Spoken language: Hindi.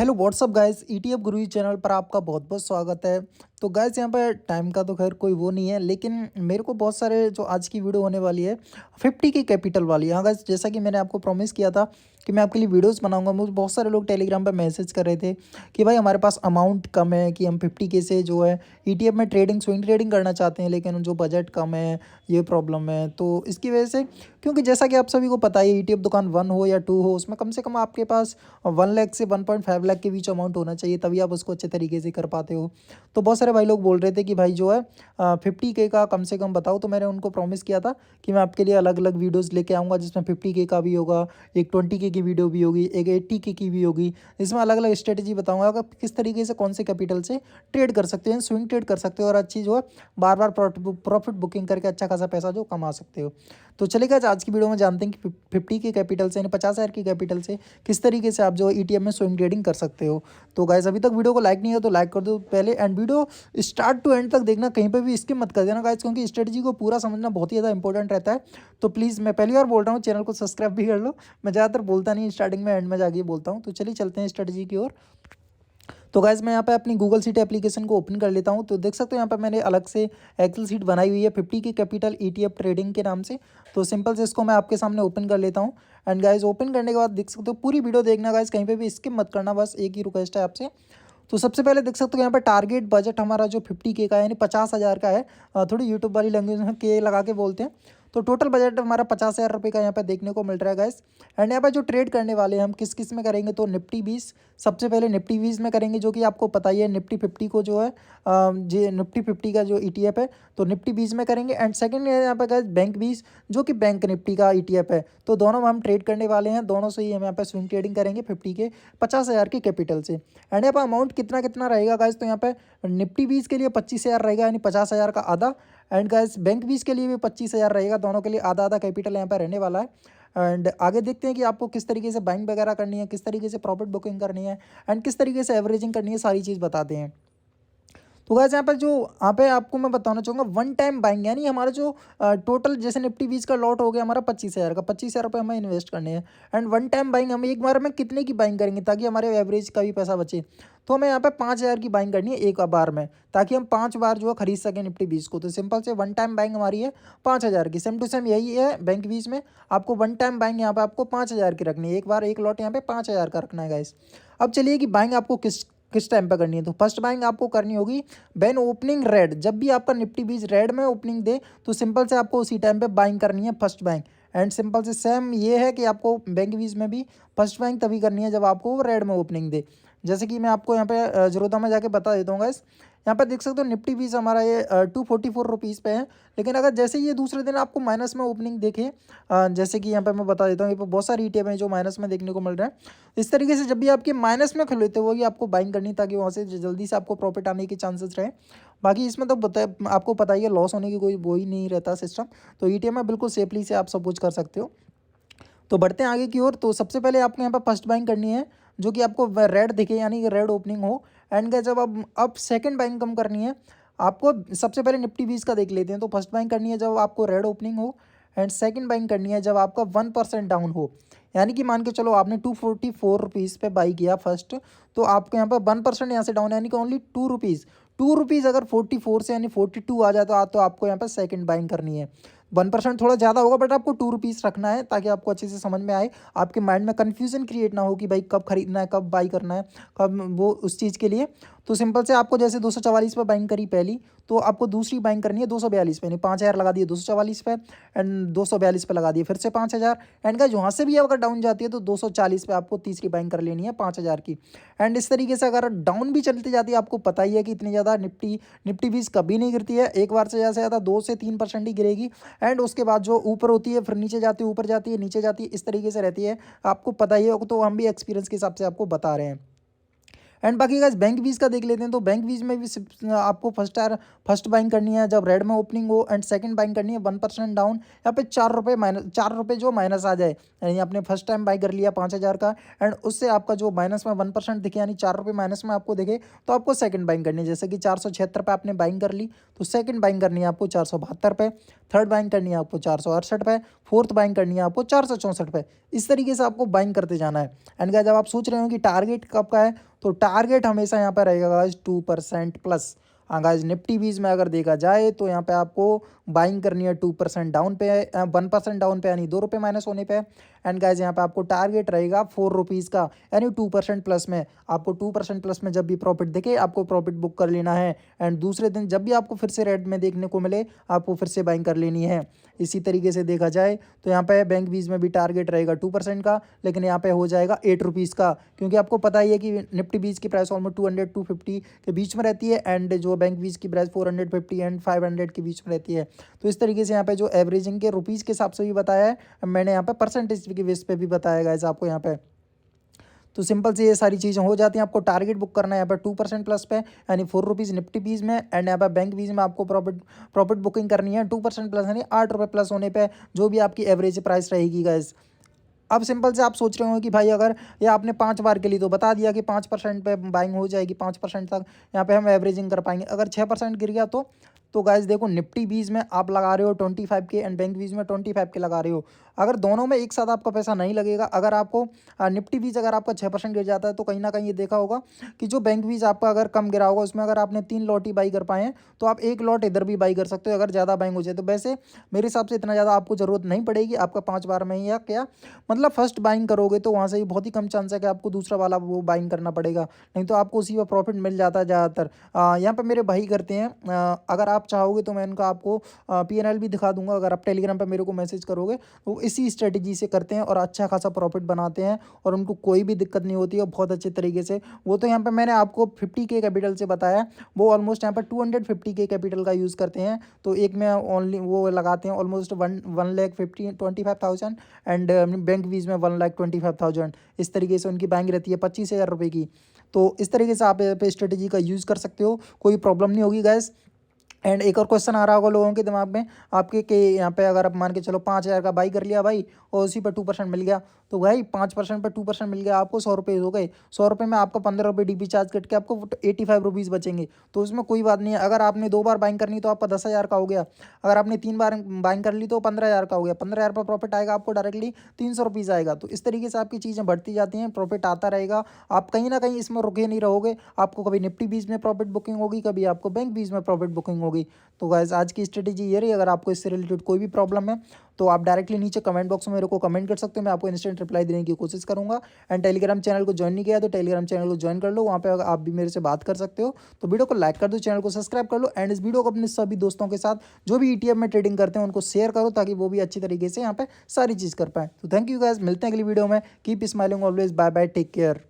हेलो व्हाट्सअप गाइस ईटीएफ गुरु चैनल पर आपका बहुत बहुत स्वागत है। तो गाइस यहाँ पर टाइम का तो खैर कोई वो नहीं है, लेकिन मेरे को बहुत सारे जो आज की वीडियो होने वाली है 50 की कैपिटल वाली। हाँ गाइस, जैसा कि मैंने आपको प्रॉमिस किया था कि मैं आपके लिए वीडियोस बनाऊंगा। मुझे बहुत सारे लोग टेलीग्राम पर मैसेज कर रहे थे कि भाई हमारे पास अमाउंट कम है, कि हम 50 के से जो है ईटीएफ में ट्रेडिंग स्विंग ट्रेडिंग करना चाहते हैं, लेकिन जो बजट कम है, ये प्रॉब्लम है। तो इसकी वजह से, क्योंकि जैसा कि आप सभी को पता है ईटीएफ दुकान 1 हो या 2 हो, उसमें कम से कम आपके पास 1 लाख से 1.5 लाख के बीच अमाउंट होना चाहिए, तभी आप उसको अच्छे तरीके से कर पाते हो। तो बहुत सारे भाई लोग बोल रहे थे कि भाई जो है 50 के का कम से कम बताओ। तो मैंने उनको प्रॉमिस किया था कि मैं आपके लिए अलग अलग वीडियोस लेके आऊँगा, जिसमें 50 के का भी होगा, एक 20 के की वीडियो भी होगी, एक 80 के की भी होगी। इसमें अलग अलग स्ट्रेटेजी बताऊँगा कि किस तरीके से कौन से कैपिटल से ट्रेड कर सकते हैं, स्विंग ट्रेड कर सकते हो, और अच्छी जो है बार बार प्रॉफिट बुकिंग करके अच्छा खासा पैसा जो कमा सकते हो। तो चलिए आज की वीडियो में जानते हैं कि 50 के कैपिटल से, यानी 50,000 की कैपिटल से किस तरीके से आप जो ईटीएफ में स्विंग ट्रेडिंग कर सकते हो। तो गाइस अभी तक वीडियो को लाइक नहीं है तो लाइक कर दो पहले, and video start to end तक देखना, कहीं पे भी स्किप मत कर देना गाइस, क्योंकि स्ट्रेटजी को पूरा समझना बहुत ही ज़्यादा इंपॉर्टेंट रहता है। तो प्लीज़, मैं पहली बार बोल रहा हूँ, चैनल को सब्सक्राइब भी कर लो। मैं ज़्यादातर बोलता नहीं, स्टार्टिंग में एंड में जाके बोलता हूँ। तो चलिए चलते हैं स्ट्रेटजी की ओर। तो गाइज़ मैं यहाँ पे अपनी गूगल शीट एप्लीकेशन को ओपन कर लेता हूँ। तो देख सकते हो यहाँ पे मैंने अलग से एक्सेल शीट बनाई हुई है 50 की कैपिटल ईटीएफ ट्रेडिंग के नाम से। तो सिंपल से इसको मैं आपके सामने ओपन कर लेता हूँ। एंड गाइज़ ओपन करने के बाद देख सकते हो पूरी वीडियो देखना गाइज़, कहीं पे भी स्किप मत करना, बस एक ही रिक्वेस्ट है आपसे। तो सबसे पहले देख सकते हो यहाँ पे टारगेट बजट हमारा जो 50 के का है, यानी 50,000 का है। थोड़ी यूट्यूब वाली लैंग्वेज में के लगा के बोलते हैं। तो टोटल बजट हमारा 50,000 रुपये का यहाँ पे देखने को मिल रहा है गाइस। एंड यहाँ पे जो ट्रेड करने वाले हैं हम किस किस में करेंगे, तो निफ्टी 20 सबसे पहले निफ्टी 20 में करेंगे, जो कि आपको पता ही है निफ्टी 50 को जो है जी निफ्टी 50 का जो ईटीएफ है, तो निफ्टी 20 में करेंगे। एंड सेकंड है यहाँ पे गाइस बैंक 20, जो कि बैंक निफ्टी का ईटीएफ है। तो दोनों में हम ट्रेड करने वाले हैं, दोनों से ही हम यहाँ पे स्विंग ट्रेडिंग करेंगे 50 के 50,000 के कैपिटल से। एंड यहाँ पर अमाउंट कितना कितना रहेगा गाइस, तो यहाँ पे निफ्टी 20 के लिए 25,000 रहेगा, यानी 50,000 का आधा। एंड गाइस बैंक 20 के लिए भी 25,000 रहेगा, दोनों के लिए आधा आधा कैपिटल यहाँ पे रहने वाला है। एंड आगे देखते हैं कि आपको किस तरीके से बाइंग वगैरह करनी है, किस तरीके से प्रॉफिट बुकिंग करनी है, एंड किस तरीके से एवरेजिंग करनी है, सारी चीज़ बताते हैं। तो गाइस यहाँ पर जो यहाँ पे आपको मैं बताना चाहूँगा वन टाइम बाइंग, यानी हमारा जो टोटल जैसे निफ्टी 20 का लॉट हो गया हमारा 25,000 का, 25,000 रुपये हमें इन्वेस्ट करने हैं। एंड वन टाइम बाइंग हम एक बार में कितने की बाइंग करेंगे ताकि हमारे एवरेज का भी पैसा बचे, तो हमें यहाँ पे 5,000 की बाइंग करनी है एक बार में, ताकि हम 5 बार जो है खरीद सकें निफ्टी 20 को। तो सिंपल से वन टाइम बाइंग हमारी है 5,000 की। सेम टू सेम यही है बैंक 20 में, आपको वन टाइम बाइंग यहाँ पे आपको 5,000 की रखनी है, एक बार एक लॉट यहाँ पे 5,000 का रखना है गाइस। अब चलिए कि बाइंग आपको किस किस टाइम पे करनी है, तो फर्स्ट बाइंग आपको करनी होगी व्हेन ओपनिंग रेड। जब भी आपका निफ्टी 20 रेड में ओपनिंग दे, तो सिंपल से आपको उसी टाइम पे बाइंग करनी है फर्स्ट बाइंग। एंड सिंपल से सेम ये है कि आपको बैंक 20 में भी फर्स्ट बाइंग तभी करनी है जब आपको वो रेड में ओपनिंग दे। जैसे कि मैं आपको यहाँ पे ज़ीरोधा में जाके बता देता हूँ गाइस। यहाँ पे देख सकते हो निफ्टी 20 हमारा ये 244 पे है। लेकिन अगर जैसे ये दूसरे दिन आपको माइनस में ओपनिंग देखे, जैसे कि यहाँ पे मैं बता देता हूँ, ये पे बहुत सारी ईटीएफ हैं जो माइनस में देखने को मिल रहा है। इस तरीके से जब भी आपके माइनस में खुले थे वही आपको बाइंग करनी, ताकि वहाँ से जल्दी से आपको प्रॉफिट आने के चांसेस रहे। बाकी इसमें तो आपको पता ही है, लॉस होने की कोई वो ही नहीं रहता सिस्टम। तो ईटीएफ में बिल्कुल सेफली से आप सब कुछ कर सकते हो। तो बढ़ते हैं आगे की ओर। तो सबसे पहले आपको यहाँ पर फर्स्ट बाइंग करनी है, जो कि आपको रेड दिखे, यानी कि रेड ओपनिंग हो। एंड जब अब सेकंड बाइंग कम करनी है आपको, सबसे पहले निफ्टी 20 का देख लेते हैं। तो फर्स्ट बाइंग करनी है जब आपको रेड ओपनिंग हो, एंड सेकंड बाइंग करनी है जब आपका 1% डाउन हो। यानी कि मान के चलो आपने 244 रुपीज़ पे बाई किया फर्स्ट, तो आपको यहाँ पर 1% यहाँ से डाउन, यानी कि ओनली 2 रुपीज़। 2 रुपीज़ अगर 44 से यानी 42 आ जाए तो आपको यहाँ पर सेकंड बाइंग करनी है। 1% थोड़ा ज़्यादा होगा, बट आपको 2 रुपीज़ रखना है, ताकि आपको अच्छे से समझ में आए, आपके माइंड में कन्फ्यूजन क्रिएट ना हो कि भाई कब खरीदना है, कब बाई करना है, कब वो उस चीज़ के लिए। तो सिंपल से आपको जैसे 244 पे बाइंग करी पहली, तो आपको दूसरी बाइंग करनी है 242 पे, नहीं 5,000 लगा दिए 244 पे, एंड 242 पे लगा दिए फिर से 5,000। एंड का जहाँ से भी अगर डाउन जाती है तो 240 पे आपको तीसरी बाइंग कर लेनी है 5,000 की। एंड इस तरीके से अगर डाउन भी चलती जाती है, आपको पता ही है कि इतनी ज़्यादा निफ्टी निफ्टी 20 कभी नहीं गिरती है, एक बार से ज़्यादा 2 से 3% ही गिरेगी। एंड उसके बाद जो ऊपर होती है फिर नीचे जाती है, ऊपर जाती है नीचे जाती है, इस तरीके से रहती है, आपको पता ही है। तो हम भी एक्सपीरियंस के हिसाब से आपको बता रहे हैं। एंड बाकी गाइस बैंक 20 का देख लेते हैं। तो बैंक 20 में भी आपको फर्स्ट बाइंग करनी है जब रेड में ओपनिंग हो, एंड सेकंड बाइंग करनी है 1% डाउन, यहाँ पे 4 रुपये जो माइनस आ जाए, यानी आपने फर्स्ट टाइम बाई कर लिया 5,000 का, एंड उससे आपका जो माइनस में 1% दिखे, यानी 4 रुपये माइनस में आपको दिखे, तो आपको सेकंड बाइंग करनी है। जैसे कि 476 पे आपने बाइंग कर ली, तो सेकंड बाइंग करनी है आपको 472 पे, थर्ड बाइंग करनी है आपको 468 पे, फोर्थ बाइंग करनी है आपको 464 पे। इस तरीके से आपको बाइंग करते जाना है। एंड गाइस जब आप सोच रहे हो कि टारगेट कब का है, तो टारगेट हमेशा यहाँ पे रहेगा गाइस 2% प्लस। हाँ गाइस, निफ्टी बीज में अगर देखा जाए तो यहाँ पे आपको बाइंग करनी है 2% डाउन पे, 1% डाउन पे यानी ₹2 माइनस होने पे। एंड गाइस यहाँ पे आपको टारगेट रहेगा ₹4 का, यानी 2% प्लस में। आपको 2% प्लस में जब भी प्रॉफिट दिखे आपको प्रॉफिट बुक कर लेना है। एंड दूसरे दिन जब भी आपको फिर से रेड में देखने को मिले आपको फिर से बाइंग कर लेनी है। इसी तरीके से देखा जाए तो यहाँ पे बैंक बीज में भी टारगेट रहेगा 2% का, लेकिन यहाँ पे हो जाएगा ₹8 का, क्योंकि आपको पता ही है कि निफ्टी बीज की प्राइस ऑलमोस्ट 200-250 के बीच में रहती है, एंड जो बैंक बीज की प्राइस 450 एंड 500 के बीच में रहती है। तो इस तरीके से यहाँ पे जो एवरेजिंग के रुपीज़ के हिसाब से भी बताया है, मैंने यहाँ पे परसेंटेज के बेस पे भी बताया गाइस आपको यहाँ पे। तो सिंपल से ये सारी चीज़ें हो जाती हैं। आपको टारगेट बुक करना है यहाँ पर 2% प्लस पे, यानी ₹4 निफ्टी बीज में। एंड यहाँ पर बैंक बीज में आपको प्रॉफिट बुकिंग करनी है 2% प्लस, यानी ₹8 प्लस होने पे जो भी आपकी एवरेज प्राइस रहेगी गाइस। अब सिंपल से आप सोच रहे हो कि भाई अगर ये आपने 5 बार के लिए तो बता दिया कि 5% पे बाइंग हो जाएगी, 5% तक यहाँ पे हम एवरेजिंग कर पाएंगे। अगर 6% गिर गया तो गाइस देखो, निफ्टी बीज में आप लगा रहे हो 25 के एंड बैंक बीज में 25 के लगा रहे हो। अगर दोनों में एक साथ आपका पैसा नहीं लगेगा, अगर आपको निफ्टी बीज अगर आपका 6% गिर जाता है तो कहीं ना कहीं ये देखा होगा कि जो बैंक बीज आपका अगर कम गिरा होगा उसमें अगर आपने 3 लॉट ही बाई कर पाए हैं तो आप 1 लॉट इधर भी बाई कर सकते हो अगर ज़्यादा बाइंग हो जाए तो। वैसे मेरे हिसाब से इतना ज़्यादा आपको ज़रूरत नहीं पड़ेगी, आपका 5 बार में ही या क्या मतलब फर्स्ट बाइंग करोगे तो वहाँ से ही बहुत ही कम चांस है कि आपको दूसरा वाला वो बाइंग करना पड़ेगा, नहीं तो आपको उसी में प्रॉफिट मिल जाता है ज़्यादातर। यहाँ पे मेरे भाई करते हैं, अगर आप चाहोगे तो मैं इनका आपको P&L भी दिखा दूंगा। अगर आप टेलीग्राम पे मेरे को मैसेज करोगे तो इसी स्ट्रेटजी से करते हैं और अच्छा खासा प्रॉफिट बनाते हैं और उनको कोई भी दिक्कत नहीं होती है बहुत अच्छे तरीके से। वो तो यहाँ पे मैंने आपको 50K कैपिटल से बताया, वो ऑलमोस्ट यहाँ पर 250K कैपिटल का यूज़ करते हैं। तो एक में ओनली वो लगाते हैं ऑलमोस्ट 1,25,000 एंड बैंक वीज में 1,25,000। इस तरीके से उनकी बैंक रहती है 25,000 रुपये की। तो इस तरीके से आप पे स्ट्रेटजी का यूज़ कर सकते हो, कोई प्रॉब्लम नहीं होगी गैस। एंड एक और क्वेश्चन आ रहा होगा लोगों के दिमाग में आपके कि यहाँ पे अगर आप मान के चलो 5,000 का बाई कर लिया भाई और उसी पर 2% मिल गया, तो भाई 5% पर 2% मिल गया आपको ₹100 हो गए। ₹100 में आपका ₹15 डीपी चार्ज कट के आपको ₹85 बचेंगे। तो उसमें कोई बात नहीं है। अगर आपने 2 बार बाइंग करनी तो आपका 10,000 का हो गया। अगर आपने 3 बार बाइंग कर ली तो 15,000 का हो गया। 15,000 पर प्रॉफिट आएगा आपको डायरेक्टली ₹300 आएगा। तो इस तरीके से आपकी चीज़ें बढ़ती जाती हैं, प्रॉफिट आता रहेगा। आप कहीं ना कहीं इसमें रुके नहीं रहोगे। आपको कभी निफ्टी बीज में प्रॉफिट बुकिंग होगी, कभी आपको बैंक बीज में प्रॉफिट बुकिंग होगी। तो गाइस आज की स्ट्रेटेजी ये रही। अगर आपको इससे रिलेटेड कोई भी प्रॉब्लम है तो आप डायरेक्टली नीचे कमेंट बॉक्स में मेरे को कमेंट कर सकते हो, मैं आपको इंस्टेंट रिप्लाई देने की कोशिश करूंगा। एंड टेलीग्राम चैनल को ज्वाइन नहीं किया तो टेलीग्राम चैनल को ज्वाइन कर लो, वहाँ पे आप भी मेरे से बात कर सकते हो। तो वीडियो को लाइक कर दो, चैनल को सब्सक्राइब कर लो एंड इस वीडियो को अपने सभी दोस्तों के साथ जो भी ETF में ट्रेडिंग करते हैं उनको शेयर करो ताकि वो भी अच्छी तरीके से यहाँ पे सारी चीज़ कर पाए। तो थैंक यू गाइस, मिलते हैं अगली वीडियो में। Keep smiling always, bye bye, take care.